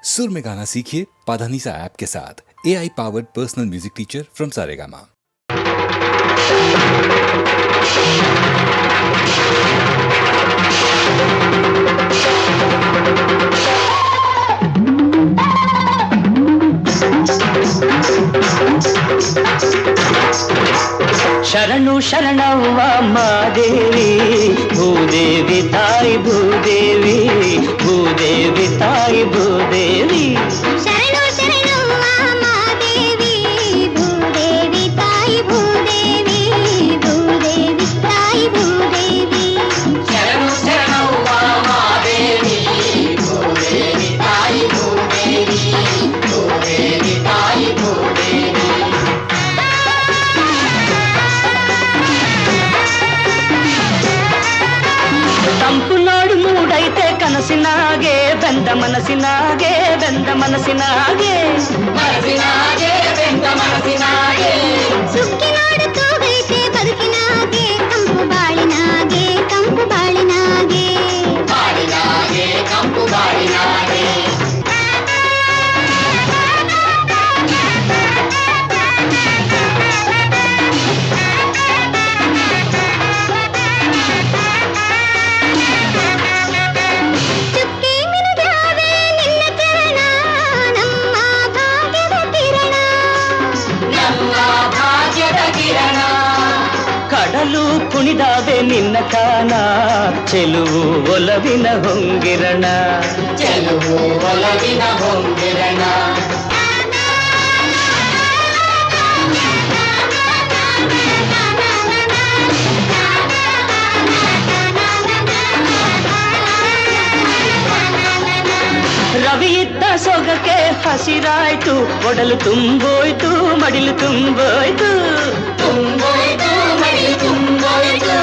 सुर में गाना सीखिए पाधानीसा ऐप के साथ। AI powered personal music teacher from Saregama. ಶರಣು ಶರಣವ್ವ ಮಾದೇವಿ ಭೂದೇವಿ ತಾಯಿ ಭೂದೇವಿ ಭೂದೇವಿ ತಾಯಿ ಭೂದೇವಿ ಶರಣು ಶರಣವ್ವ ಮಾದೇವಿ ಭೂದೇವಿ ತಾಯಿ ಭೂದೇವಿ ಭೂದೇವಿ ತಾಯಿ ಭೂದೇವಿ ಶರಣು ಶರಣವ್ವ ಮಾದೇವಿ ಭೂದೇವಿ ತಾಯಿ ಭೂದೇವಿ ಭೂದೇವಿ ತಾಯಿ ಭೂದೇವಿ ತಂಪು ನಾಡು ಮೂಡೈತೆ ಕನಸಿನಾಗೆ ಬೆಂದ ಮನಸ್ಸಿನಾಗೆ ಬೆಂದ ಮನಸ್ಸಿನಾಗೆ ಮನಸ್ಸಿನಾಗೆ ಬೆಂದ ಮನಸ್ಸಿನಾಗೆ ಸುಕ್ಕಿ ನಾಡು ತೂಗೈತೆ ಬದುಕಿನಾಗೆ ಕಂಪು ಬಾಳಿನಾಗೆ ಕಂಪು ಬಾಳಿನಾಗೆ ಬಾಳಿನಾಗೆ ಕಂಪು ಬಾಳಿನಾಗೆ ಚುಕ್ಕಿ ಮಿನುಗ್ಯಾವೆ ನಿನ್ನ ಚರಣ ನಮ್ಮ ಭಾಗ್ಯದ ಕಿರಣ ನಮ್ಮ ಭಾಗ್ಯದ ಕಿರಣ ಕಡಲು ಕುಣಿದಾವೆ ನಿನ್ನ ಕಾನ ಚೆಲುವು ಒಲವಿನ ಹೊಂಗಿರಣ ಚೆಲುವು ಒಲವಿನ ಹೊಂಗಿರಣ ರವಿ ಇದ್ದ ಸೊಗಕ್ಕೆ ಹಸಿರಾಯ್ತು ಒಡಲು ತುಂಬೋಯ್ತು ಮಡಿಲು ತುಂಬೋಯ್ತು ತುಂಬೋಯ್ತು ಮಡಿಲು ತುಂಬೋಯ್ತು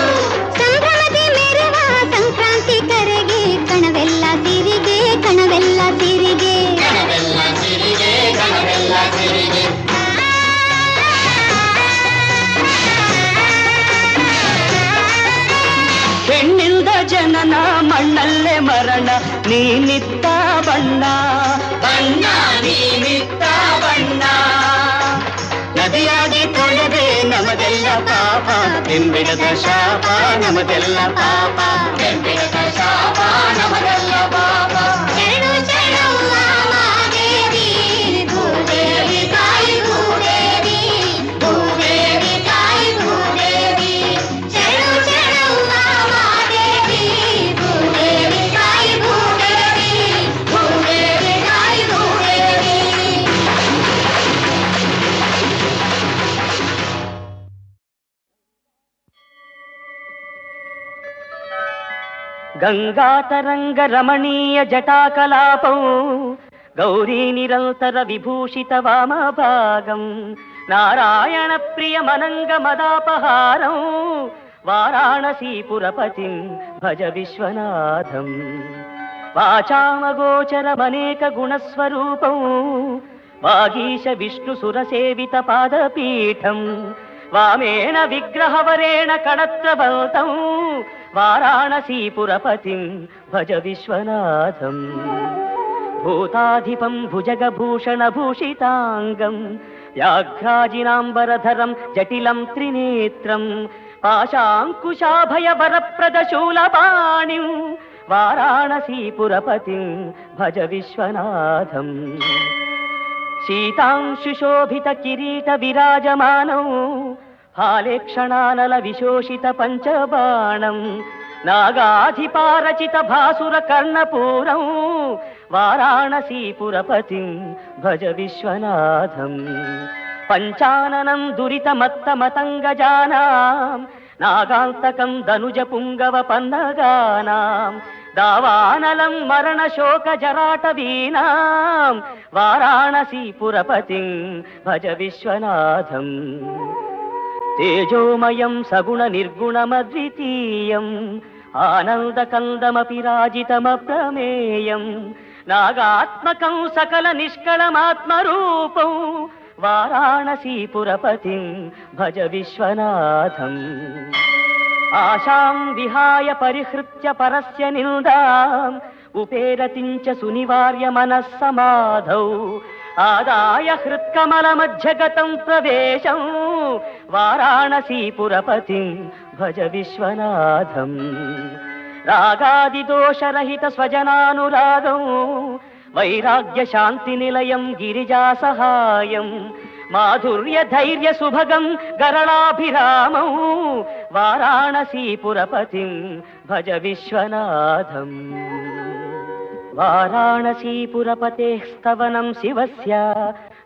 ಸಂಭ್ರಮದಿ ಮೆರವ ಸಂಕ್ರಾಂತಿ ಕರೆಗೆ ಕಣವೆಲ್ಲ ಸಿರಿಗೆ ಕಣವೆಲ್ಲ ಸಿರಿಗೆ ಕಣವೆಲ್ಲ ಸಿರಿಗೆ ಕಣವೆಲ್ಲ ಸಿರಿಗೆ ಹೆಣ್ಣಿಲ್ದ ಜನನ ಮಣ್ಣಲ್ಲೇ ಮರಣ ನೀನಿತ್ತ ಬಣ್ಣ ಬಣ್ಣ ನೀನಿತ್ತ ಬಣ್ಣ ನದಿಯಾಗಿ ತೊಳೆದೆ ನಮದೆಲ್ಲ ಪಾಪ ಎಂಬಿಡದ ಶಾಪ ನಮದೆಲ್ಲ ಪಾಪ ಎಂಬಿಡದ ಶಾಪ ನಮದೆಲ್ಲ ಪಾಪ ಶರಣು ಶರಣವ್ವ ಮಾದೇವಿ ಭೂದೇವಿ ತಾಯಿ ಭೂದೇವಿ ಭೂದೇವಿ ತಾಯಿ ಭೂದೇವಿ ಶರಣು ಶರಣವ್ವ ಮಾದೇವಿ ಭೂದೇವಿ ತಾಯಿ ಭೂದೇವಿ ಭೂದೇವಿ ತಾಯಿ ಭೂದೇವಿ ಗಂಗಾತರಂಗ ರಮಣೀಯ ಜಟಾಕಲಾಪೌ ಗೌರಿ ನಿರಂತರ ವಿಭೂಷಿತ ವಾಮಭಾಗಂ ನಾರಾಯಣ ಪ್ರಿಯ ಮನಂಗ ಮದಾಪಹಾರಂ ವಾರಾಣಸೀಪುರಪತಿಂ ಭಜ ವಿಶ್ವನಾಥಂ ವಾಚಾಮಗೋಚರಮನೇಕ ಗುಣಸ್ವರೂಪಂ ವಾಗೀಶ ವಿಷ್ಣು ಸುರಸೇವಿತ ಪಾದಪೀಠಂ ವಾಮೇನ ವಿಗ್ರಹವರೇಣ ಕಣತ್ರಬಲ್ತಂ ವಾರಾಣಸೀಪುರಪತಿಂ ಭಜ ವಿಶ್ವನಾಥಂ ಭೂತಾಧಿಪಂ ಭುಜಗಭೂಷಣಭೂಷಿತಾಂಗಂ ವ್ಯಾಘ್ರಾಜಿನಾಂಬರಧರಂ ಜಟಿಲಂ ತ್ರಿನೇತ್ರಂ ಪಾಶಾಂಕುಶಾಭಯವರಪ್ರದಶೂಲಪಾಣಿಂ ವಾರಾಣಸೀಪುರಪತಿಂ ಭಜ ವಿಶ್ವನಾಥಂ ಶೀತಾಂಶುಶೋಭಿತ ಕಿರೀಟ ವಿರಾಜಮಾನಂ ಹಾಲೇಕ್ಷಣಾನಲ ವಿಶೋಷಿತ ಪಂಚಬಾಣಂ ನಾಗಾಧಿಪಾರಚಿತ ಭಾಸುರ ಕರ್ಣಪೂರಂ ವಾರಾಣಸೀಪುರಪತಿಂ ಭಜ ವಿಶ್ವನಾಥಂ ಪಂಚಾನನಂ ದುರಿತ ಮತ್ತ ಮತಂಗಜಾನಾಂ ನಾಗಾಂತಕಂ ಧನುಜ ಪುಂಗವ ಪನ್ನಗಾನಾಂ दावानलं मरण शोक जराट वीनां वाराणसीपुरपतिं भज विश्वनाथं तेजोमयं सगुण निर्गुणमद्वितीयं आनन्दकन्दमपि राजितमप्रमेयं नागात्मकं सकल निष्कळमात्मरूपं वाराणसीपुरपतिं भज विश्वनाथं आशां विहाय परिहृत्य परस्य निन्दां ఉపేరతించ సునివార్య మనస్సమాధౌ ఆదాయ హృత్కమలమధ్యగతం ప్రవేశం వారాణసీపురపతిం భజ విశ్వనాథం. రాగాదిదోషరహిత స్వజనానురాగం వైరాగ్య శాంతి నిలయం గిరిజా సహాయం మాధుర్య ధైర్య సుభగం గరళాభిరామం వారాణసీపురపతిం భజ విశ్వనాథం. వారాణసీపురపతేః స్తవనం శివస్య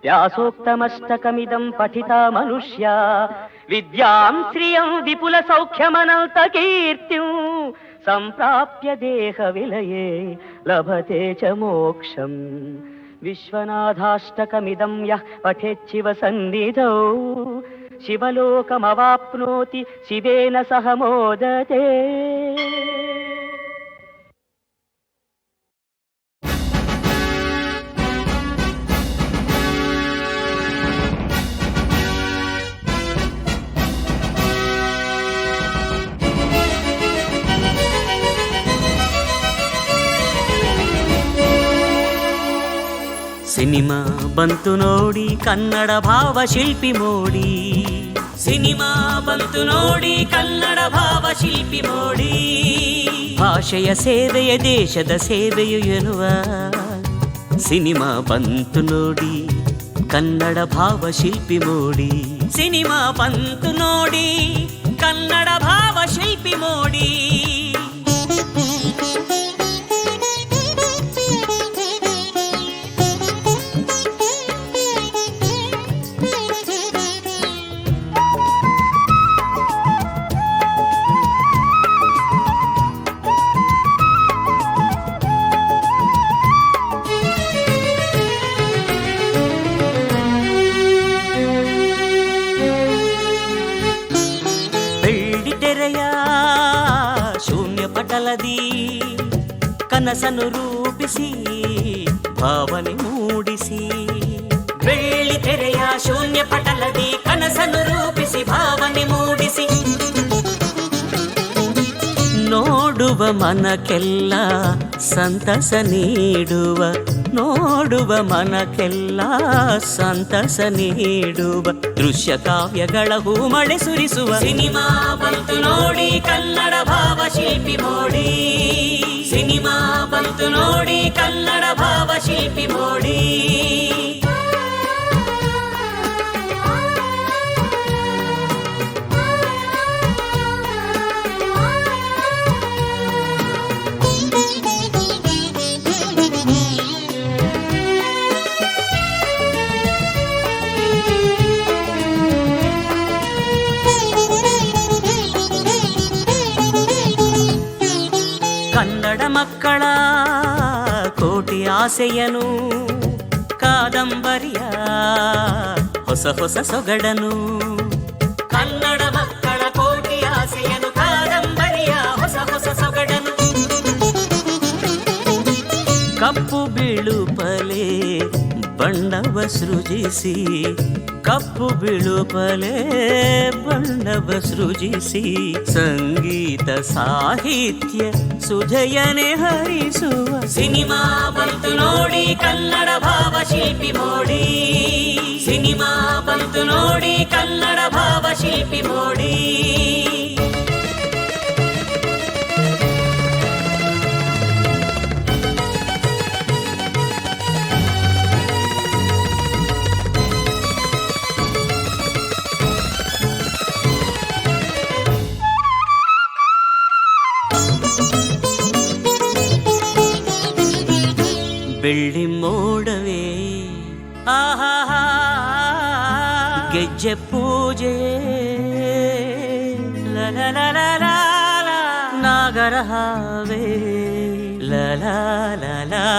వ్యాసోక్తమష్టకమిదం పఠితా మనుష్య విద్యాం శ్రియం విపుల సౌఖ్యమనంత కీర్తిం సంప్రాప్య దేహ విలయే లభతే చ మోక్షం. విశ్వనాథాష్టకమిదం యః పఠేచ్చివ సన్నిధౌ శివలోకమవాప్నోతి శివేన సహ మోదతే. ಸಿನಿಮಾ ಬಂತು ನೋಡಿ ಕನ್ನಡ ಭಾವ ಶಿಲ್ಪಿ ಮೋಡಿ. ಸಿನಿಮಾ ಬಂತು ನೋಡಿ ಕನ್ನಡ ಭಾವ ಶಿಲ್ಪಿ ಮೋಡಿ. ಭಾಷೆಯ ಸೇವೆಯ ದೇಶದ ಸೇವೆಯು ಎನ್ನುವ ಸಿನಿಮಾ ಬಂತು ನೋಡಿ ಕನ್ನಡ ಭಾವ ಶಿಲ್ಪಿ ಮೋಡಿ. ಸಿನಿಮಾ ಬಂತು ನೋಡಿ ಕನ್ನಡ ಭಾವ ಶಿಲ್ಪಿ ಮೋಡಿ. ಕನಸನ್ನು ರೂಪಿಸಿ ಭಾವನೆ ಮೂಡಿಸಿ ಬೆಳ್ಳಿ ತೆರೆಯ ಶೂನ್ಯ ಪಟಲದಿ ಕನಸನ್ನು ರೂಪಿಸಿ ಭಾವನೆ ಮೂಡಿಸಿ ನೋಡುವ ಮನಕ್ಕೆಲ್ಲ ಸಂತಸ ನೀಡುವ ನೋಡುವ ಮನಕ್ಕೆಲ್ಲ ಸಂತಸ ನೀಡುವ ದೃಶ್ಯ ಕಾವ್ಯಗಳ ಹೂಮಳೆ ಸುರಿಸುವ ಸಿನಿಮಾ ಬಂತು ನೋಡಿ ಕನ್ನಡ ಭಾವ ಶಿಲ್ಪಿ ಮೋಡಿ. ಸಿನಿಮಾ ಬಂತು ನೋಡಿ ಕನ್ನಡ ಭಾವ ಶಿಲ್ಪಿ ಮೋಡಿ. ಕನ್ನಡ ಮಕ್ಕಳ ಕೋಟಿ ಆಸೆಯನು ಕಾದಂಬರಿಯ ಹೊಸ ಹೊಸ ಸೊಗಡನು. ಕನ್ನಡ ಮಕ್ಕಳ ಕೋಟಿ ಆಸೆಯನು ಕಾದಂಬರಿಯ ಹೊಸ ಹೊಸ ಸೊಗಡನು. ಕಪ್ಪು ಬಿಳುಪಲೆ ಬಣ್ಣವ ಸೃಜಿಸಿ ಕಪ್ಪು ಬಿಳುಪಲೆ ಬಣ್ಣವ ಸೃಜಿಸಿ ಸಂಗೀತ ಸಾಹಿತ್ಯ ಸುಧೆಯನೆ ಹರಿಸುವ ಸಿನಿಮಾ ಬಂತು ನೋಡಿ ಕನ್ನಡ ಭಾವ ಶಿಲ್ಪಿ ಮೋಡಿ. ಸಿನಿಮಾ ಬಂತು ನೋಡಿ ಕನ್ನಡ ಭಾವ ಶಿಲ್ಪಿ ಮೋಡಿ. ಬೆಳ್ಳಿ ಮೋಡವೇ ಆಹಾ ಗೆಜ್ಜೆ ಪೂಜೆ ಲಲಲಲಲ ನಾಗರಹಾವೇ ಲಲಲಲಲಲಲಲ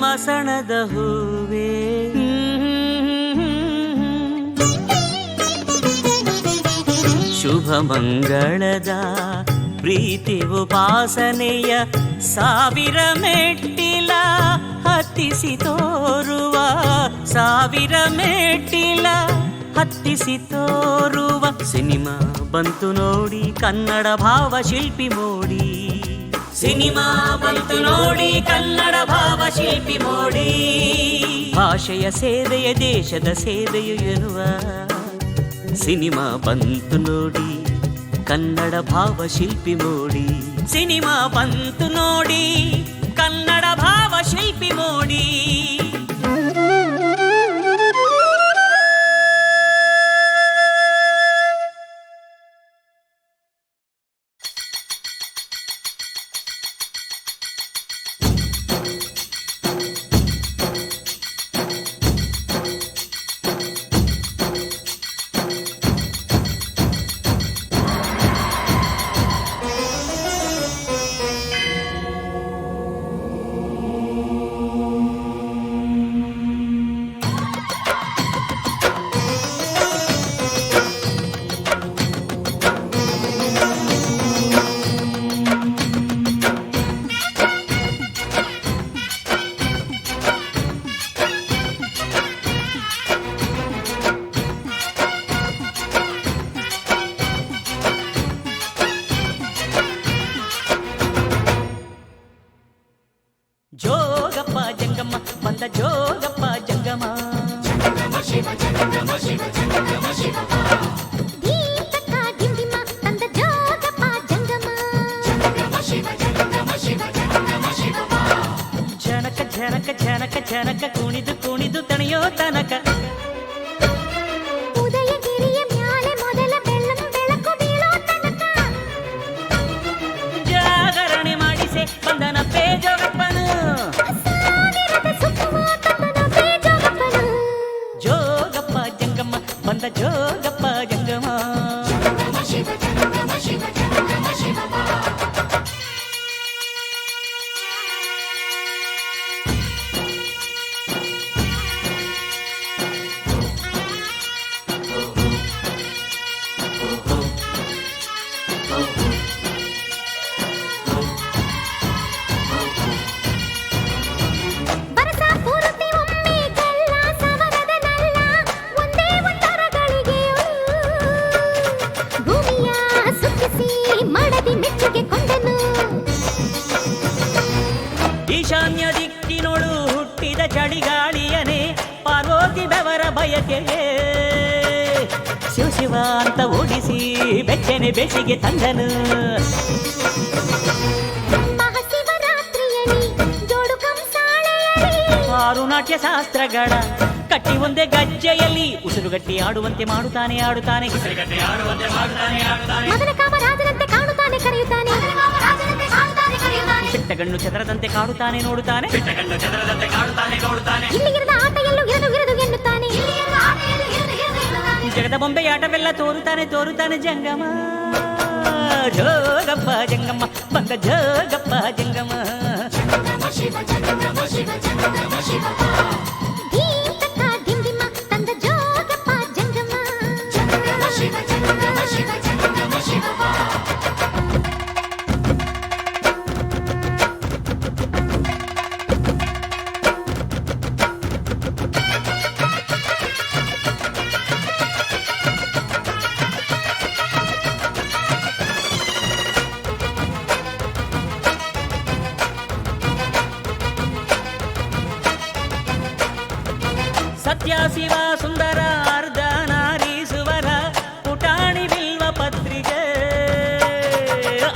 ಮಸಣದ ಹೂವೇ ಶುಭ ಮಂಗಳದ ಪ್ರೀತಿ ಉಪಾಸನೆಯ ಸಾವಿರ ಮೆಟ್ಟಿಲ ಹತ್ತಿಸಿ ತೋರುವ ಸಾವಿರ ಮೆಟ್ಟಿಲ ಹತ್ತಿಸಿ ತೋರುವ ಸಿನಿಮಾ ಬಂತು ನೋಡಿ ಕನ್ನಡ ಭಾವ ಶಿಲ್ಪಿ ಮೋಡಿ. ಸಿನಿಮಾ ಬಂತು ನೋಡಿ ಕನ್ನಡ ಭಾವ ಶಿಲ್ಪಿ ಮೋಡಿ. ಭಾಷೆಯ ಸೇವೆಯ ದೇಶದ ಸೇವೆಯು ಎನ್ನುವ ಸಿನಿಮಾ ಬಂತು ನೋಡಿ ಕನ್ನಡ ಭಾವ ಶಿಲ್ಪಿ ಮೋಡಿ. ಸಿನಿಮಾ ಬಂತು ನೋಡಿ ಕನ್ನಡ ಭಾವ ಶಿಲ್ಪಿ ಮೋಡಿ. ಜೋಗಪ್ಪ ಜಂಗಮ ಬಂದ ಜೋಗಪ್ಪ ಜಂಗಮ. ದೀಪಕ ದಿಂಡಿಮ ತಂದ ಜೋಗಪ್ಪ ಜಂಗಮ. ಜನಕ ಜನಕ ಜನಕ ಜನಕ ಕುಣಿದು ಕುಣಿದು ತಣಿಯೋ ತನಕ. ಉದಯಗಿರಿಯ ಮ್ಯಾಲೆ ಮೊದಲ ಬೆಳ್ಳಂ ಬೆಳಕು ಬೀಳೋ ತನಕ. ಜಾಗರಣೆ ಮಾಡಿಸೆ ಬಂದನ ಪೇ ಜೋಗಪ್ಪನು. ಸಾವಿರದ ಸುತ್ತುವ ತಂದನ ಪೇ ಜೋಗಪ್ಪನು. ಜೋಗಪ್ಪ ಜಂಗಮ ಬಂದ ಜೋಗಪ್ಪ ಜಂಗಮ. ಬರಸ ಪೂರ್ತಿ ಒಮ್ಮೆ ಗಲ್ಲ ಸವರದ ನಲ್ಲ ಒಂದೇ ಒಂದರಗಳಿಗೆ ಭೂಮಿಯ ಸುತ್ತಿಸಿ ಮಡದಿ ಮೆಚ್ಚುಗೆ ಕೊಂಡನು. ಈಶಾನ್ಯ ದಿಕ್ಕಿನೊಳು ಹುಟ್ಟಿದ ಚಳಿಗಾಳಿಯನೇ ಪಾರ್ವತಿ ಬೆವರ ಬಯಕೆಗೆ ಶಿವ ಶಿವ ಅಂತ ಓಡಿಸಿ ಬೆಚ್ಚನೆ ಬೆಸಿಗೆ ತಂದನು. ಮಹಾಶಿವರಾತ್ರಿಯಲ್ಲಿ ಜೋಡು ಕಂಸಾಳೆಯಲ್ಲಿ ಆರು ನಾಟ್ಯ ಶಾಸ್ತ್ರಗಳ ಕಟ್ಟಿ ಒಂದೇ ಗಜ್ಜೆಯಲ್ಲಿ ಉಸಿರುಗಟ್ಟಿ ಆಡುವಂತೆ ಮಾಡುತ್ತಾನೆ ಆಡುತ್ತಾನೆ. ಮದನ ಕಾಮರಾಜನಂತೆ ಕಾಣುತ್ತಾನೆ ಕರೆಯುತ್ತಾನೆ. ಚಿಟ್ಟಗಣ್ಣು ಚದರದಂತೆ ಕಾಡುತ್ತಾನೆ ನೋಡುತ್ತಾನೆ. ಇಲ್ಲಿಗಿರದ ಆಟ ಎಲ್ಲೂ ಇರದು ಇರದು ಎನ್ನುತ್ತಾನೆ. ಜಗದ ಬೊಂಬೆಯಾಟವೆಲ್ಲ ತೋರುತ್ತಾನೆ ತೋರುತ್ತಾನೆ ಜಂಗಮ. ಜೋಗಪ್ಪ ಜಂಗಮ್ಮ ಬಂದ ಜೋಗಪ್ಪ ಜಂಗಮ. ದೀಪಕ ದಿಂಡಿಮ ತಂದ ಜೋಗಪ್ಪ ಜಂಗಮ. ಸತ್ಯ ಶಿವ ಸುಂದರ ಅರ್ಧ ನಾರೀಸುವರ ಪುಟಾಣಿ ಬಿಲ್ವ ಪತ್ರಿಕೆ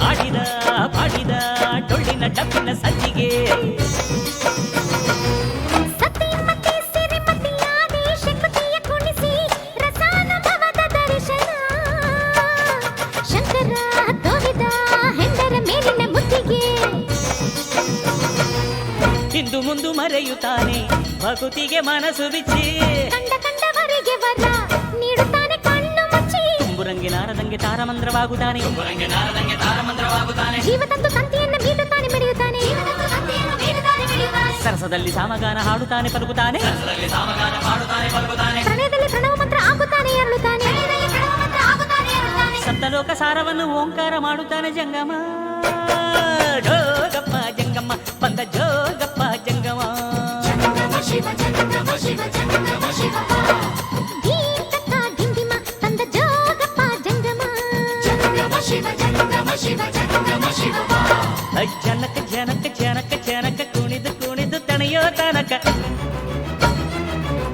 ಆಡಿದ ಪಾಡಿದ ಟೊಳ್ಳಿನ ಡಬ್ಬಿನ ಸಜ್ಜಿಗೆ. ಸತಿಮತಿ ಸಿರಿಮತಿಯಾದಿ ಶಕುತಿಯ ಕುಣಿಸಿ ರಸಾನುಭವದ ದರ್ಶನ. ಶಂಕರ ತೋರಿದ ಹೆಂಡರ ಮೇಲಿನ ಮುತ್ತಿಗೆ. ಹಿಂದು ಮುಂದು ಮರೆಯುತ್ತಾನೆ ಭಕುತಿಗೆ ಮನಸ್ಸು ಬಿಚ್ಚಿ. ಕಂಡ ಕಂಡವರಿಗೆ ವರ ನೀಡುತ್ತಾನೆ ಕಣ್ಣು ಮುಚ್ಚಿ. ತುಂಬುರಂಗಿನಾರದಂಗೆ ತಾರಮಂದ್ರವಾಗುತ್ತಾನೆ. ಜೀವತಂತು ತಂತಿಯನ್ನು ಮೀಟುತ್ತಾನೆ ಮೆರೆಯುತ್ತಾನೆ. ಸರಸದಲ್ಲಿ ಸಾಮಗಾನ ಹಾಡುತ್ತಾನೆ ಪಲುಕುತ್ತಾನೆ. ಪ್ರಣಯದಲ್ಲಿ ಪ್ರಣವ ಮಂತ್ರ ಆಗುತ್ತಾನೆ ಅರಳುತ್ತಾನೆ. ಸಪ್ತಲೋಕ ಸಾರವನ್ನು ಓಂಕಾರ ಮಾಡುತ್ತಾನೆ ಜಂಗಮ. ಜೋಗಪ್ಪ ಜಂಗಮ್ಮ ಬಂದ ಜೋಗಪ್ಪ ಜಂಗಮ. ದೀಪಕ ಜನಕ ಕುಣಿದು ಕುಣಿದು ತಣಿಯೋ ತನಕ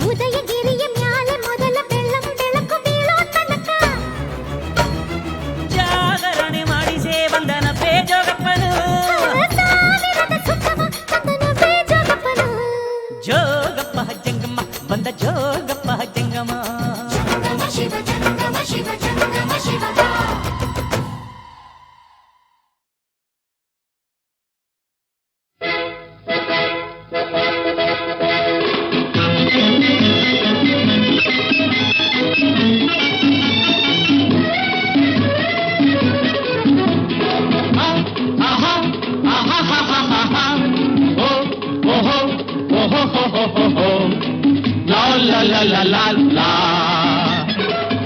ಉದಯಗಿರಿಯ ಮ್ಯಾಲೆ ಮೊದಲ ಬೆಳ್ಳಂ ಬೆಳಕು ಬೀಳೋ ತನಕ ಜಾಗರಣೆ ಮಾಡಿಸೇ ಬಂದನ ಬೇಜೋಗಪ್ಪನು ಸಾವಿರದ ಸುತ್ತಮ ತಂದನ ಬೇಜೋಗಪ್ಪನು ಜೋಗಪ್ಪ ಜಂಗಮ್ಮ ಬಂದ ಜೋಗಪ್ಪ ಜಂಗಮ ಶಿವ ಜಂಗಮ ಶಿವ ಜಂಗಮ ಶಿವ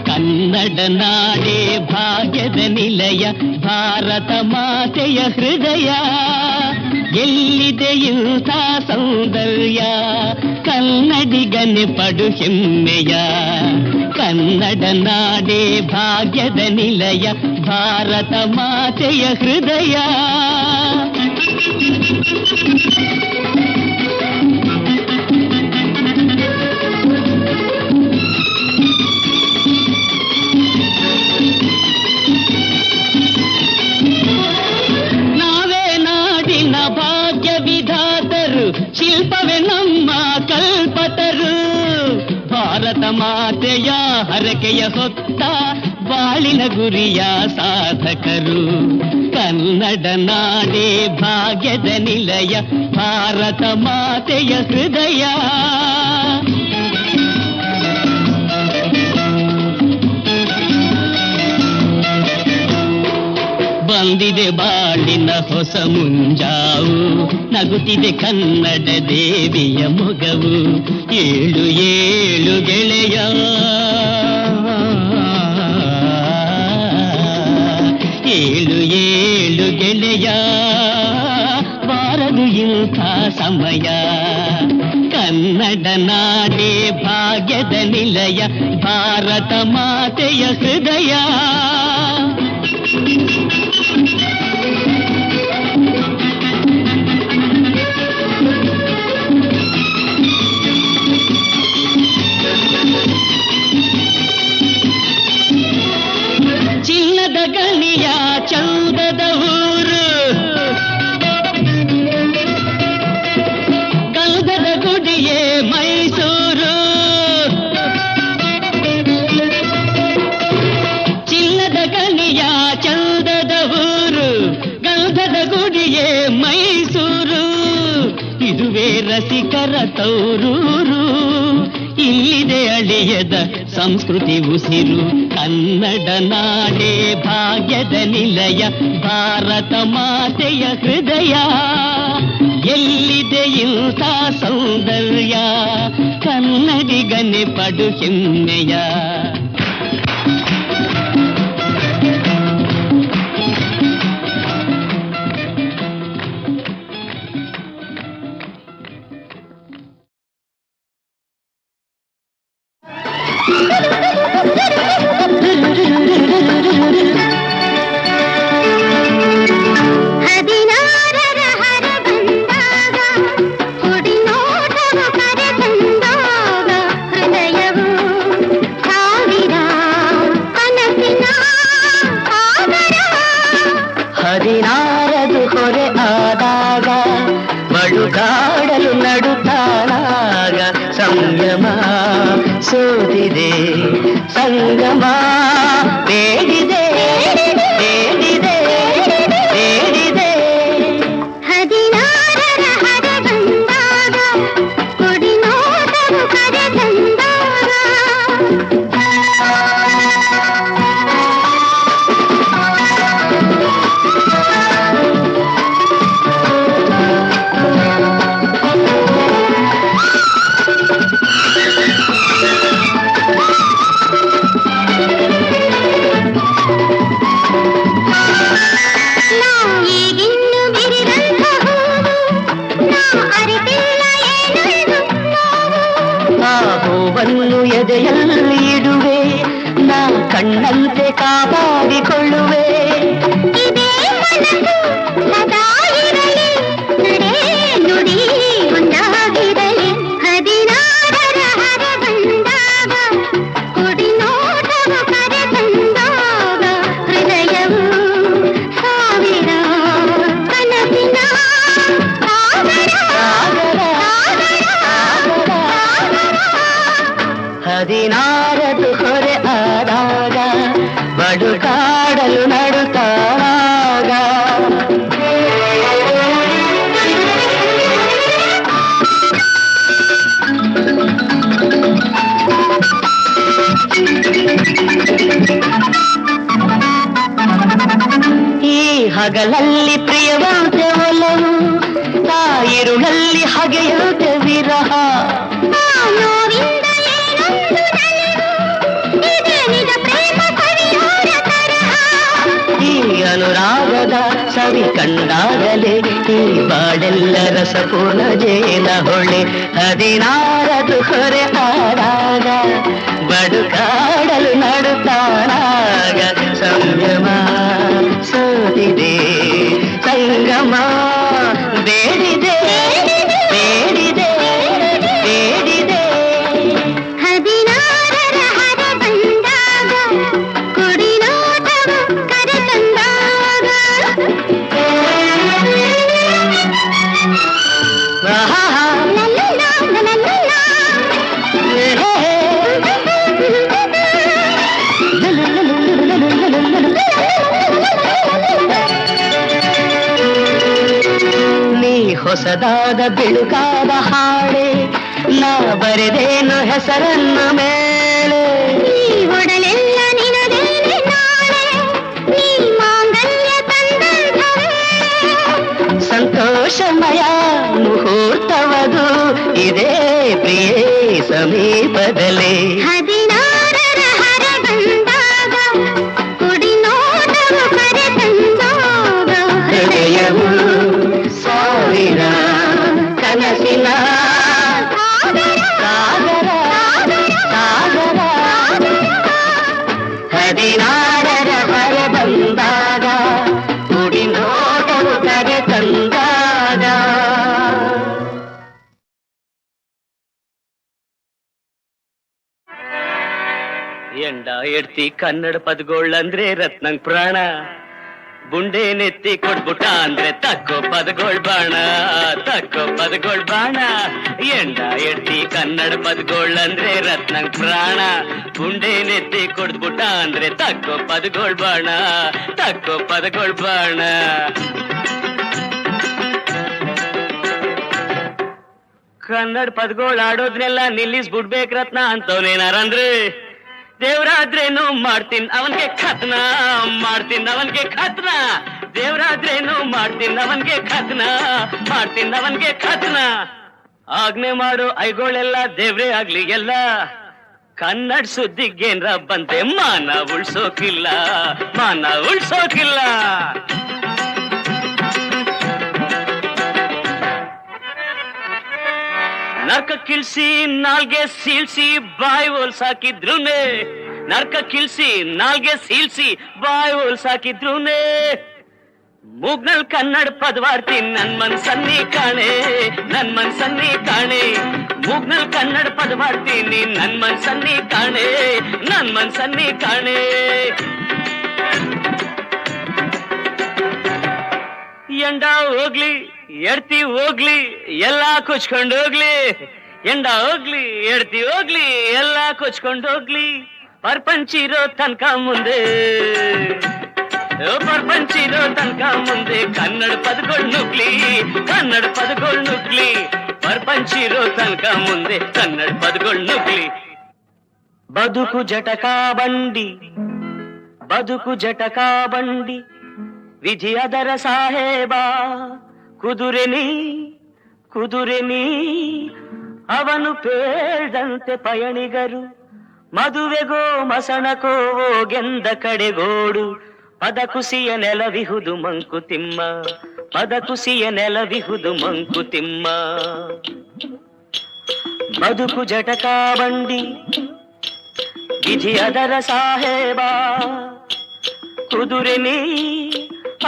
ಕನ್ನಡ ನಾಡೇ ಭಾಗ್ಯದ ನಿಲಯ ಭಾರತ ಮಾತೆಯ ಹೃದಯ ಎಲ್ಲಿದೆ ಇಂಥ ಸೌಂದರ್ಯ ಕನ್ನಡಿಗನೆ ಪಡು ಹೆಮ್ಮೆಯ ಕನ್ನಡ ನಾಡೇ ಭಾಗ್ಯದ ನಿಲಯ ಭಾರತ ಮಾತೆಯ ಹೃದಯ ನಾವೇ ನಾಡಿನ ಭಾಗ್ಯ ವಿಧಾತರು ಶಿಲ್ಪವೇ ನಮ್ಮ ಕಲ್ಪತರು ಭಾರತ ಮಾತೆಯ ಹರಕೆಯ ಹೊತ್ತ ಬಾಳಿನ ಗುರಿಯ ಸಾಧಕರು ಕನ್ನಡ ನಾಡೇ ಭಾಗ್ಯದ ನಿಲಯ ಭಾರತ ಮಾತೆಯ ಹೃದಯ ಬಂದಿದೆ ಬಾಳಿನ ಹೊಸ ಮುಂಜಾವು ನಗುತ್ತಿದೆ ಕನ್ನಡ ದೇವಿಯ ಮೊಗವು ಏಳು ಏಳು ಗೆಳೆಯ ಏಳು ಏಳು ಗೆಳೆಯ ಬಾರದು ಇಂಥ ಸಮಯ ಕನ್ನಡ ನಾಡೇ ಭಾಗ್ಯದ ನಿಲಯ ಭಾರತ ಮಾತೆಯ ಹೃದಯ ಚಿನ್ನದ ಗಣಿಯ ಚಂದದ ಊರು ಗಂಧದ ಗುಡಿಯೇ ಮೈಸೂರು ಚಿನ್ನದ ಗಣಿಯ ಚಂದದ ಊರು ಗಂಧದ ಗುಡಿಯೇ ಮೈಸೂರು ಇದುವೇ ರಸಿಕರ ತೌರೂರು ಇಲ್ಲಿದೆ ಅಳಿಯದ ಸಂಸ್ಕೃತಿ ಉಸಿರು ಕನ್ನಡ ನಾಡೇ ಭಾಗ್ಯದ ನಿಲಯ ಭಾರತ ಮಾತೆಯ ಹೃದಯ ಎಲ್ಲಿದೆ ಇಂಥ ಸೌಂದರ್ಯ ಕನ್ನಡಿಗನೆ ಪಡು ಹೆಮ್ಮೆಯ ಹದಿನಾರರ ಹರ ಬಂದಾಗ ಕುಡಿ ನೋಟವು ಕರೆ ತಂದಾಗ ಹೃದಯವು ಸಾವಿರ ಕನಸಿನ ಸಾಗರ ಹದಿನಾರದು ಹೊರೆ ಆದಾಗ ಬಳುಗಾಡಲು ನಡುತ್ತಾನಾಗ ಸಂಯಮ ಸೋತಿದೆ ಸಂಗಮ ಬೇಡಿದೆ ಬೇಡಿದೆ ಬೇಡಿದೆ ಹದಿನಾರರ ಹರ ಬಂದಾಗ ಕುಡಿ ನೋಟವು ಕರೆ ತಂದಾಗ ನುಡಿ ಒಂದಾಗಿರಲಿ 16ರ ಹರ ಬಂದಾಗ ಕುಡಿ ನೋಟವು ಕರೆ ತಂದಾಗ ಹೃದಯವು ಸಾವಿರ ಕನಸಿನ ಹದಿನಾರದು ಹೊರೆ ಆದಾಗ ಬಡುಕಾಡಲು ನಡುತ್ತಾಗ ಈ ಹಗಲಲ್ಲಿ ಪ್ರಿಯವಾದ ಒಲವು ತಾಯಿರುಳಲ್ಲಿ ಹಗೆಯಾದ ವಿರಹ ನೋವಿಂದ ಏನೊಂದು ನಲಿವು ಇದೆ ನಿಜ ಪ್ರೇಮ ಪರಿಹಾರ ತರಹ ಈ ಅನುರಾಗದ ಸವಿ ಕಂಡಾಗಲೇ ಈ ಬಾಳೆಲ್ಲ ರಸಪೂರ್ಣ ಜೇನ ಹೊಳೆ 16ದು ಹೊರೆ ಆದಾಗ ಬಡುಕಾಡಲು ನಡುತ್ತಾನಾಗ ಸಂಯಮ ಸೋತಿದೆ ಸಂಗಮ ಬೇಡಿದೆ ಬೇಡಿದೆ ಬೇಡಿದೆ 16ರ ಹರ ಬಂದಾಗ ಕುಡಿ ನೋಟವು ಕರೆ ತಂದಾಗ ಆಹಾ ಲಲ್ಲಲ್ಲ ಲಲ್ಲಲ್ಲ ನೀ ಹೊಸದಾದ ಬಿಳುಕಾದ ಹಾಡೆ ನಾ ಬರೆದೇನು ಹೆಸರನ್ನ ಮೇಲೆ ಈ ಒಡಲೆಲ್ಲ ನಿನದೇನೆ ನಾಳೆ ನೀ ಮಾಂಗಲ್ಯ ತಂದಂಥವೇ ಸಂತೋಷಮಯ ಮುಹೂರ್ತವದು ಇದೇ ಪ್ರಿಯೇ ಸಮೀಪದಲ್ಲಿ 16ರ ಹರ ಬಂದಾಗ ಕುಡಿ ನೋಟವು ಕರೆ ತಂದಾಗ ಹೃದಯವು ಸಾವಿರ ಕನಸಿನ ಸಾಗರ ಸಾಗರ 16ರ ಹೊರ ಬಂದಾಗ ಕುಡಿ ನೋಟವು ಕರೆ ತಂದಾಗ ಎಂಡ ಎಡ್ತಿ ಕನ್ನಡ ಪದಗಳಂದ್ರೆ ರತ್ನಂಗ್ ಪ್ರಾಣ ಬುಂಡೆ ನೆತ್ತಿ ಕೊಟ್ಬಿಟ್ಟ ಅಂದ್ರೆ ತಕ್ಕೋ ಪದಗಳ್ ಬಾಣ ತಕ್ಕೋ ಪದಗಳ್ ಬಾಣ ಎಂಡ ಎಡ್ತಿ ಕನ್ನಡ ಪದಗಳಂದ್ರೆ ರತ್ನಂಗ್ ಪ್ರಾಣ ಬುಂಡೆ ನೆತ್ತಿ ಕೊಡ್ಬಿಟ್ಟ ಅಂದ್ರೆ ತಕ್ಕೋ ಪದಗಳ್ ಬಾಣ ತಕ್ಕೋ ಪದಗಳ್ ಬಾಣ ಕನ್ನಡ ಪದಗಳು ಆಡೋದ್ನೆಲ್ಲ ನಿಲ್ಲಿಸ್ಬಿಡ್ಬೇಕ್ ರತ್ನ ಅಂತವ್ನೇನಾರಂದ್ರೆ ದೇವ್ರಾದ್ರೇನು ಮಾಡ್ತೀನಿ ಅವನ್ಗೆ ಖತ್ನ ಮಾಡ್ತೀನಿ ಅವನ್ಗೆ ಖತ್ನ ದೇವ್ರಾದ್ರೇನು ಮಾಡ್ತೀನಿ ಅವನ್ಗೆ ಖತ್ನ ಮಾಡ್ತೀನಿ ಅವನ್ಗೆ ಖತ್ನ ಆಜ್ಞೆ ಮಾಡೋ ಐಗೋಳೆಲ್ಲ ದೇವ್ರೇ ಆಗ್ಲಿ ಎಲ್ಲ ಕನ್ನಡ ಸುದ್ದಿಗೇನ್ರ ಬಂತೆ ಮಾನ ಉಳ್ಸೋಕಿಲ್ಲ ಮಾನ ಉಳ್ಸೋಕಿಲ್ಲ ನರ್ಕ ಕಿಲ್ಸಿ ನಾಲ್ಗೆ ಸೀಳ್ಸಿ ಬಾಯಿ ಹೋಲ್ಸಾಕಿದ್ರುನೆ ನರ್ಕ ಕಿಲ್ಸಿ ನಾಲ್ಗೆ ಸೀಳ್ಸಿ ಬಾಯಿ ಹೋಲ್ಸಾಕಿದ್ರುನೆ ಮೂಗ್ನಲ್ ಕನ್ನಡ ಪದವಾರ್ತಿ ನನ್ ಮನ್ಸನ್ನಿ ಕಾಣೆ ನನ್ ಮನ್ಸನ್ನಿ ಕಾಣೆ ಮೂಗ್ನಲ್ ಕನ್ನಡ ಪದವಾರ್ತೀನಿ ನನ್ ಮನ್ಸನ್ನಿ ಕಾಣೆ ನನ್ ಮನ್ಸನ್ನಿ ಕಾಣೆ ಎಂಡ ಹೋಗ್ಲಿ ಎಡ್ತಿ ಹೋಗ್ಲಿ ಎಲ್ಲಾ ಕೊಚ್ಕೊಂಡು ಹೋಗ್ಲಿ ಎಂಡ ಹೋಗ್ಲಿ ಎಡ್ತಿ ಹೋಗ್ಲಿ ಎಲ್ಲಾ ಕೊಚ್ಕೊಂಡು ಹೋಗ್ಲಿ ಪರ್ಪಂಚಿರೋ ತನಕ ಮುಂದೆ ಪರ್ಪಂಚಿರೋ ತನಕ ಮುಂದೆ ಕನ್ನಡ ಪದಗಳು ನುಗ್ಲಿ ಕನ್ನಡ ಪದಗಳು ನುಗ್ಲಿ ಪರ್ಪಂಚಿರೋ ತನಕ ಮುಂದೆ ಕನ್ನಡ ಪದಗಳು ನುಗ್ಲಿ ಬದುಕು ಜಟಕಾ ಬಂಡಿ ಬದುಕು ಜಟಕಾ ಬಂಡಿ ವಿಧಿ ಅದರ ಸಾಹೇಬ ಕುದುರೆನಿ ಕುದುರೆನಿ ಅವನು ಪೇಳ್ದಂತೆ ಪಯಣಿಗರು ಮದುವೆಗೋ ಮಸಣಕೋ ಗೆಂದ ಕಡೆಗೋಡು ಪದ ಕುಸಿಯ ನೆಲವಿಹುದು ಮಂಕುತಿಮ್ಮ ಪದ ಕುಸಿಯ ನೆಲವಿಹುದು ಮಂಕುತಿಮ್ಮ ಬದುಕು ಜಟಕಾ ಬಂಡಿ ವಿಧಿ ಅದರ ಸಾಹೇಬ ಕುದುರೆನಿ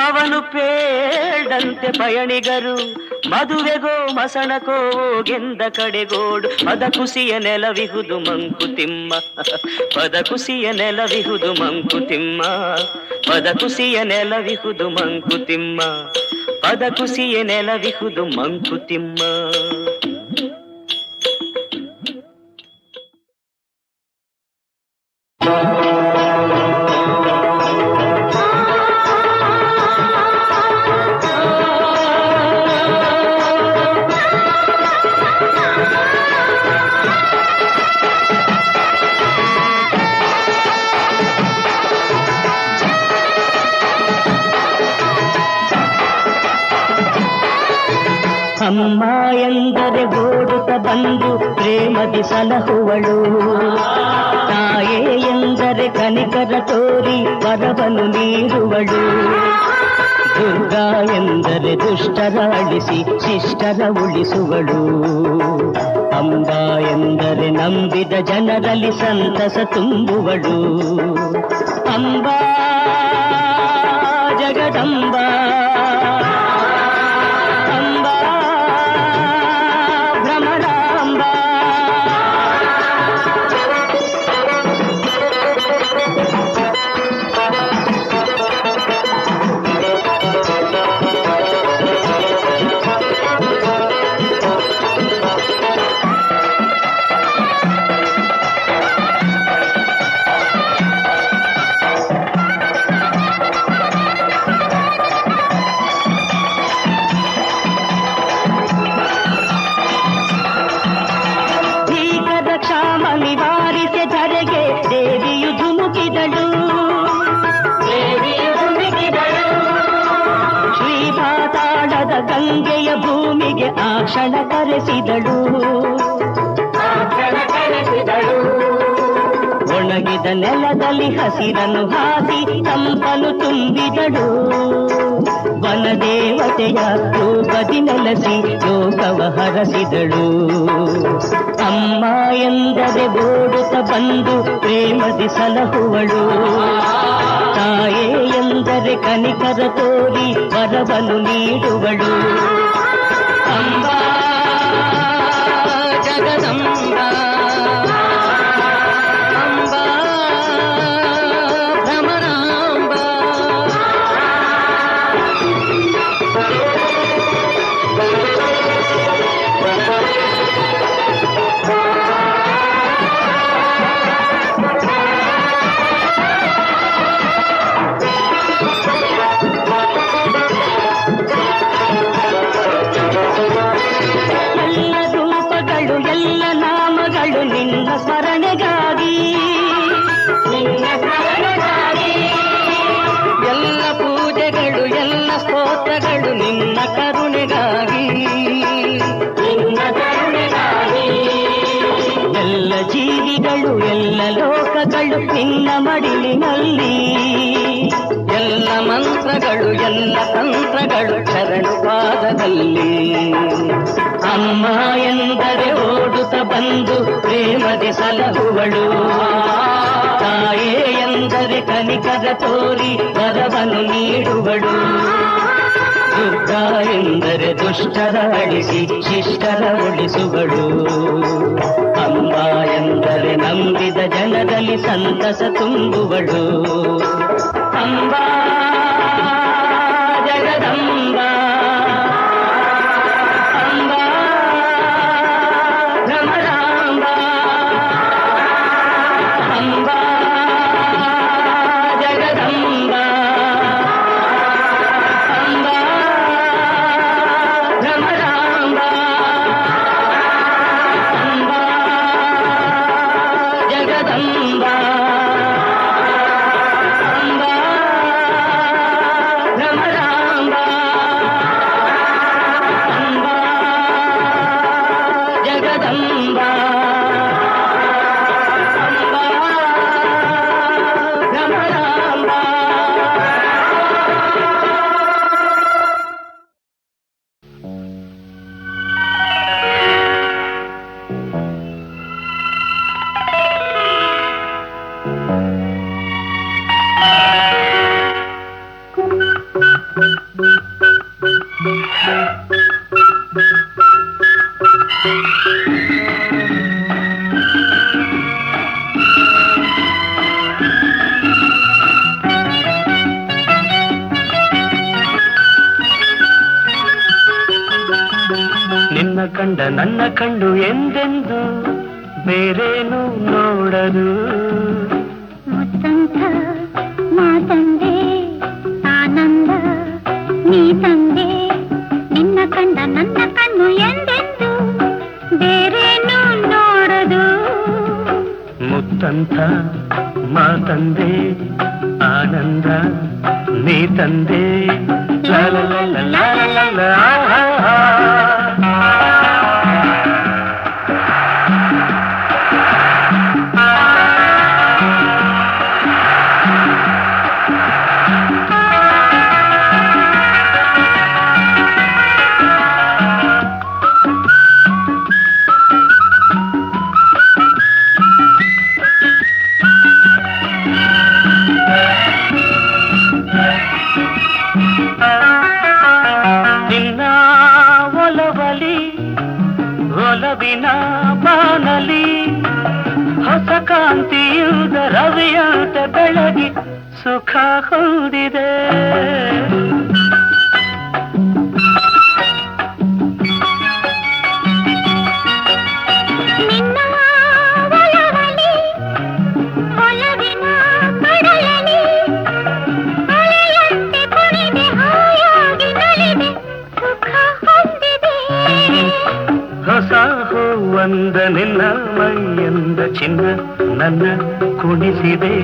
ಅವನು ಪೇಳ್ದಂತೆ ಪಯಣಿಗರು ಮದುವೆಗೋ ಮಸಣಕೋ ಗೆಂದ ಕಡೆಗೋಡು ಪದ ಕುಸಿಯ ನೆಲವಿಹುದು ಮಂಕುತಿಮ್ಮ ಪದ ಕುಸಿಯ ನೆಲವಿಹುದು ಮಂಕುತಿಮ್ಮ ಪದ ಕುಸಿಯ ನೆಲವಿಹುದು ಮಂಕುತಿಮ್ಮ ಪದ ಕುಸಿಯ ನೆಲವಿಹುದು ಮಂಕುತಿಮ್ಮ. ಅಮ್ಮ ಎಂದರೆ ಗೋಡುತ್ತ ಬಂದು ಪ್ರೇಮದಿ ಸಲಹುವಳು, ತಾಯೇ ಎಂದರೆ ಕನಿಕರ ತೋರಿ ವರವನ್ನು ನೀಡುವಳು, ದುರ್ಗಾ ಎಂದರೆ ದುಷ್ಟರ ಅಳಿಸಿ ಶಿಷ್ಟರ ಉಳಿಸುವಳು, ಅಂಬ ಎಂದರೆ ನಂಬಿದ ಜನರಲ್ಲಿ ಸಂತಸ ತುಂಬುವಳು, ಅಂಬಾ ಜಗದಂಬಾ ಗಂಗೆಯ ಭೂಮಿಗೆ ಆ ಕ್ಷಣ ಕರೆಸಿದಳು, ಒಣಗಿದ ನೆಲದಲ್ಲಿ ಹಸಿರನ್ನು ಹಾಸಿ ತಂಪನು ತುಂಬಿದಳು, ವನದೇವತೆಯ ರೂಪದಿ ನೆಲೆಸಿ ಲೋಕವ ಹರಸಿದಳು, ಅಮ್ಮ ಎಂದರೆ ಓಡುತ್ತ ಬಂದು ಪ್ರೇಮದಿ ಸಲಹುವಳು, ತಾಯೇ ಎಂದರೆ ಕನಿಕರ ತೋರಿ ವರವನ್ನು ನೀಡುವಳು, ಅಂಬಾ ಜಗದಂಬಾ ಅಂಬಾ ಭ್ರಮರಾಂಬಾ. ಎಲ್ಲ ನಾಮಗಳು ನಿನ್ನ ಸ್ಮರಣೆಗಾಗಿ, ಎಲ್ಲ ಪೂಜೆಗಳು ಎಲ್ಲ ಸ್ತೋತ್ರಗಳು ನಿನ್ನ ಕರುಣೆಗಾಗಿ, ಎಲ್ಲ ಜೀವಿಗಳು ಎಲ್ಲ ಲೋಕಗಳು ನಿನ್ನ ಮಡಿಲಿನಲ್ಲಿ, ಎಲ್ಲ ಮಂತ್ರಗಳು ಎಲ್ಲ ತಂತ್ರಗಳು ಶರಣು ಪಾದದಲ್ಲಿ, ಅಮ್ಮ ಎಂದರೆ ಓಡುತ್ತ ಬಂದು ಪ್ರೇಮದಿ ಸಲಹುವಳು, ತಾಯೇ ಎಂದರೆ ಕನಿಕರ ತೋರಿ ವರವನ್ನು ನೀಡುವಳು, ದುರ್ಗಾ ಎಂದರೆ ದುಷ್ಟರ ಅಳಿಸಿ ಶಿಷ್ಟರ ಉಳಿಸುವಳು, ಅಂಬ ಎಂದರೆ ನಂಬಿದ ಜನರಲ್ಲಿ ಸಂತಸ ತುಂಬುವಳು, ಅಂಬಾ ಜಗದಂಬಾ ಅಂಬಾ ಭ್ರಮರಾಂಬಾ ಅಂಬಾ ಜಗದಂಬಾ ಅಂಬಾ ಭ್ರಮರಾಂಬಾ ಅಂಬಾ ಜಗದಂಬಾ ಅಂಬಾ ಭ್ರಮರಾಂಬಾ ಅಂಬಾ ಜಗದಂಬಾ ಅಂಬಾ ಭ್ರಮರಾಂಬಾ. ನಿನ್ನ ಕಂಡ ನನ್ನ ಕಂಡು ಎಂದೆಂದು ಬೇರೇನು ನೋಡದು ಮುತ್ತಂತ ಮಾತಂದೆ ಆನಂದ ನೀ ತಂದೆ ನಿನ್ನ ಕಂಡ ನನ್ನ ಕಣ್ಣು ಎಂದೆಂದು ಬೇರೇನು ನೋಡದು ಮುತ್ತಂತ ಮಾತಂದೆ ಆನಂದ ನೀ ತಂದೆ ಲಾ ಲಾ ಲಾ ಲಾ ಲಾ ಲಾ ಲಾ. ಒಲವಿನ ಬಾನಲಿ ಹೊಸ ಕಾಂತಿಯುದ ರವಿಯಂತ ಬೆಳಗಿ ಸುಖ ಹೊಂದಿದೆ ಹೊಸ ಹೂವಂದ ನಿನ್ನ ಮೈಯಂದ ಚಿನ್ನ ನನ್ನ ಕುಣಿಸಿದೆ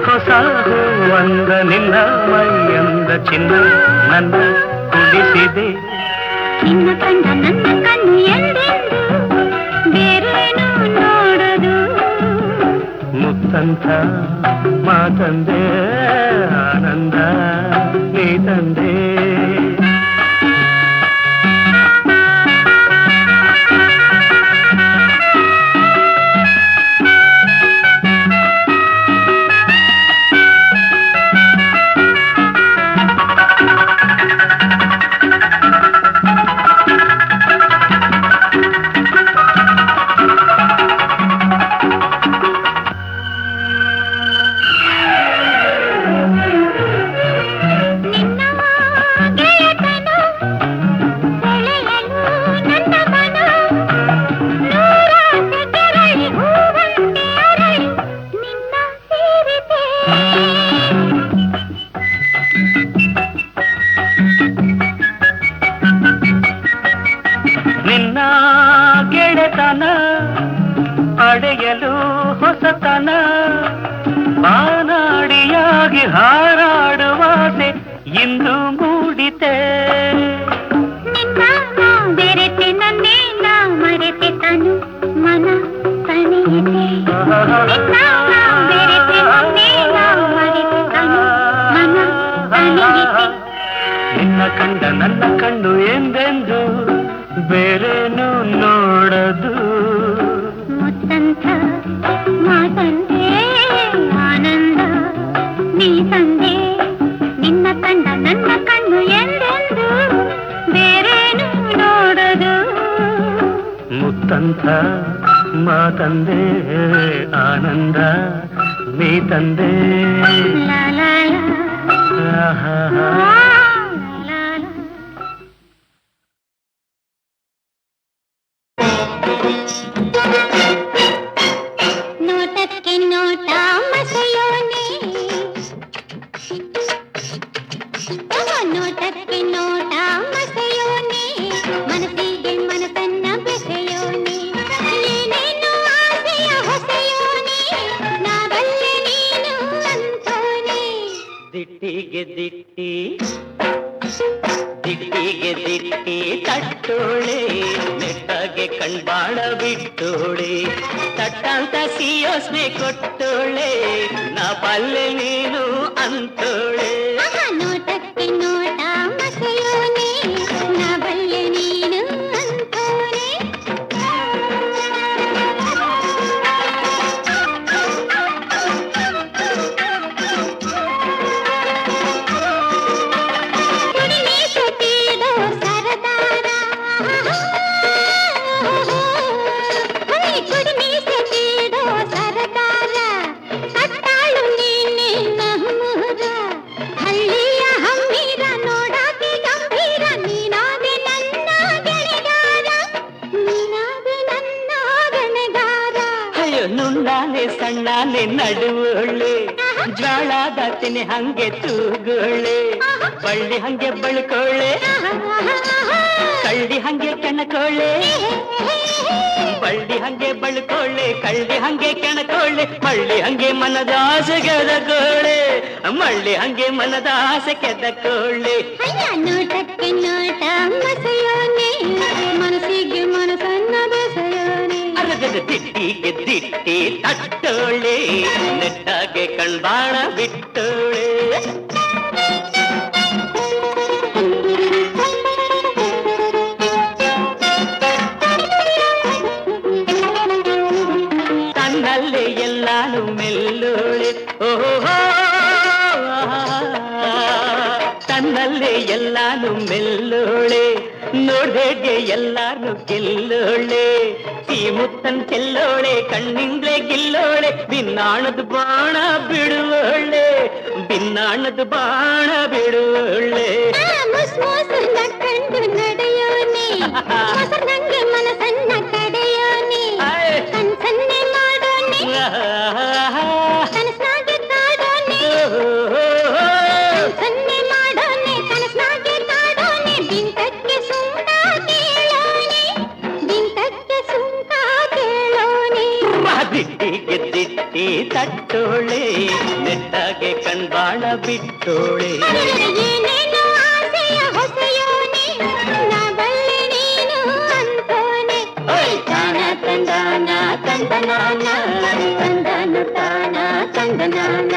ಹೊಸ ಹೂವಂದ ನಿನ್ನ ಮೈಯಂದ ಚಿನ್ನ ನನ್ನ ಕುಣಿಸಿದೆ ನಿನ್ನ ಕಂಡ ನನ್ನ ಕಣ್ಣು ಎಂದೆಂದು ಬೇರೇನು ನೋಡದು ಮುತ್ತಂತ ಮಾತಂದೆ ಆನಂದ ನೀ ತಂದೆ ನಿನ್ನ ಗೆಳೆತನ ಪಡೆಯಲು ಹೊಸತನ ಬಾನಾಡಿಯಾಗಿ ಹಾರಾಡುವಾಸೆ ಇಂದು ಮೂಡಿತೆ ನಿನ್ನ ಬೆರೆತೆ ನನ್ನೇ ನಾ ಮರೆತೆ ತನು ಮನ ತಣಿಯಿತೆ ನಿನ್ನ ಬೆರೆತೆ ನನ್ನೇ ನಾ ಮರೆತೆ ತನು ಮನ ತಣಿಯಿತೆ ನಿನ್ನ ಕಂಡ ನನ್ನ ಕಣ್ಣು ಎಂದೆಂದು ಬೇರೇನು ನೋಡದು ಮುತ್ತಂತ ಮಾತಂದೆ ಆನಂದ ನೀ ತಂದೆ ನಿನ್ನ ಕಂಡ ನನ್ನ ಕಣ್ಣು ಎಂದೆಂದು ಬೇರೇನು ನೋಡದು ಮುತ್ತಂತ ಮಾತಂದೆ ಆನಂದ ನೀ ತಂದೆ ಲಾ ಲಾ ಲಾ ಆಹಾ. ಲಾ ಲಾ ನೋಟಕ್ಕೆ ನೋಟ ಮಸೆಯೋನೆ ನೋಟಕ್ಕೆ ನೋಟ ಮಸೆಯೋನೆ ಮನಸ್ಸಿಗೆ ಮನಸ್ಸನ್ನ ಬೆಸೆಯೋನೆ ಏನೇನು ಆಸೆಯ ಹೊಸೆಯೋನೆ ನಾ ಬಲ್ಲೆ ನೀನು ಅಂತೋನೆ ದಿಟ್ಟಿಗೆ ದಿಟ್ಟಿ ದಿಟ್ಟಿಗೆ ದಿಟ್ಟಿ ತಟ್ಟೋಳೆ ನೆಟ್ಟಾಗೆ ಕಣ್ಬಾಳ ಬಿಟ್ಟೋಳೆ ತಟ್ಟಂತ ಸಿಯೋಸ್ನೆ ಕೊಟ್ಟೋಳೆ ನಾ ಪಲ್ಲೆ ನೀನು ಅಂತೋಳೆ ನೋಟಕ್ಕೆ ನೋಟ ಮಸೆಯೋನೆ ನಾ ಬಲ್ಲೆ ನೀನು ಅಂತೋನೆ ಕುಡಿಮೆ ಸುತ್ತಿದೋ ಸರದಾರ ಕುಡಿಮೀಸೆ ತೀಡೋ ಸರದಾರ ಕಟ್ಟಾಳು ನೀನೆ ನಮ್ಮೂರ ಹಳ್ಳಿಯ ಹಮ್ಮೀರ ನೋಡಾಕೆ ಗಂಭೀರ ನೀನಾದೆ ನನ್ನ ಗೆಳೆಗಾರ ನೀನಾದೆ ನನ್ನ ಗೆಳೆಗಾರ ಅಯ್ಯೋ ನುಣ್ಣಾನೆ ಸಣ್ಣಾನೆ ನಡುವೊಳ್ಳೆ ಜ್ವಾಳದ ತಿನಿ ಹಂಗೆ ತೂಗೋಳೆ ಬಳ್ಳಿ ಹಂಗೆ ಬಳ್ಕೊಳ್ಳೆ ಕಳ್ಳಿ ಹಂಗೆ ಕೆಣಕೊಳ್ಳೆ ಬಳ್ಳಿ ಹಂಗೆ ಬಳ್ಕೊಳ್ಳೆ ಕಳ್ಳಿ ಹಂಗೆ ಕೆಣಕೊಳ್ಳೆ ಮಳ್ಳಿ ಹಂಗೆ ಮನದ ಆಸೆ ಗೆದಕೊಳ್ಳೆ ಮಳ್ಳಿ ಹಂಗೆ ಮನದ ಆಸೆ ಕೆದಕೊಳ್ಳೆ ಅಯ್ಯ ನೋಟಕ್ಕೆ ನೋಟ ಮಸೆಯೋನೆ ಮನಸ್ಸಿಗೆ ಮನಸ್ಸನ್ನ ಬೆಸೆಯೋನೆ ಅರಗದ ದಿಟ್ಟಿಗೆ ದಿಟ್ಟಿ ತಟ್ಟೋಳೆ ನೆಟ್ಟಾಗೆ ಕಣ್ಬಾಣ ಬಿಟ್ಟೋಳೆ ತನ್ನಲ್ಲೇ ಎಲ್ಲಾನು ಮೆಲ್ಲೋಳೆ ಓಹೋ ತನ್ನಲ್ಲೇ ಎಲ್ಲಾನು ಮೆಲ್ಲೋಳೆ ನೋಡ್ಬೇಡ್ಗೆ ಎಲ್ಲಾರು ಗೆಲ್ಲೋಳೆ ಈ ಮುತ್ತನ್ ಚೆಲ್ಲೋಳೆ ಕಣ್ಣಿಂದ್ಲೆ ಗಿಲ್ಲೋಳೆ ಭಿನ್ನಾಣದ ಬಾಣ ಬಿಡುವೋಳೆ ಭಿನ್ನಾಣದ ಬಾಣ ಬಿಡುವೋಳೆ ಮುಸ್ ಮುಸ್ ನಕ್ಕಂಡು ನಡೆಯೋನೆ ಮೊಸರ್ನಂಗೆ ಮನಸ್ಸನ್ನ ಕಡೆಯೋನೆ ಕನ್ಸನ್ನೆ ಮಾಡೋನೆ ಕನಸ್ನಾಗೆ ಕಾಡೋನೆ ಕನ್ಸನ್ನೆ ಮಾಡೋನೆ ಕನಸ್ನಾಗೆ ಕಾಡೋನೆ ಬಿಂಕಕ್ಕೆ ಸುಂಕ ಕೇಳೋನೆ ಬಿಂಕಕ್ಕೆ ಸುಂಕ ಕೇಳೋನೆ ದಿಟ್ಟಿಗೆ ದಿಟ್ಟಿ ತಟ್ಟೋಳೆ ನೆಟ್ಟಾಗೆ ಕಣ್ಬಾಣ ಬಿಟ್ಟೋಳೆ ಏನೇನೋ ಆಸೆಯ ಹೊಸೆಯೋನೆ ನಾ ಬಲ್ಲೆ ನೀನು ಅಂತೋನೆ ತಾನ ತಂದಾನ ತಂದನಾನ ತಂದನು ತಾನ ತಂದನಾನ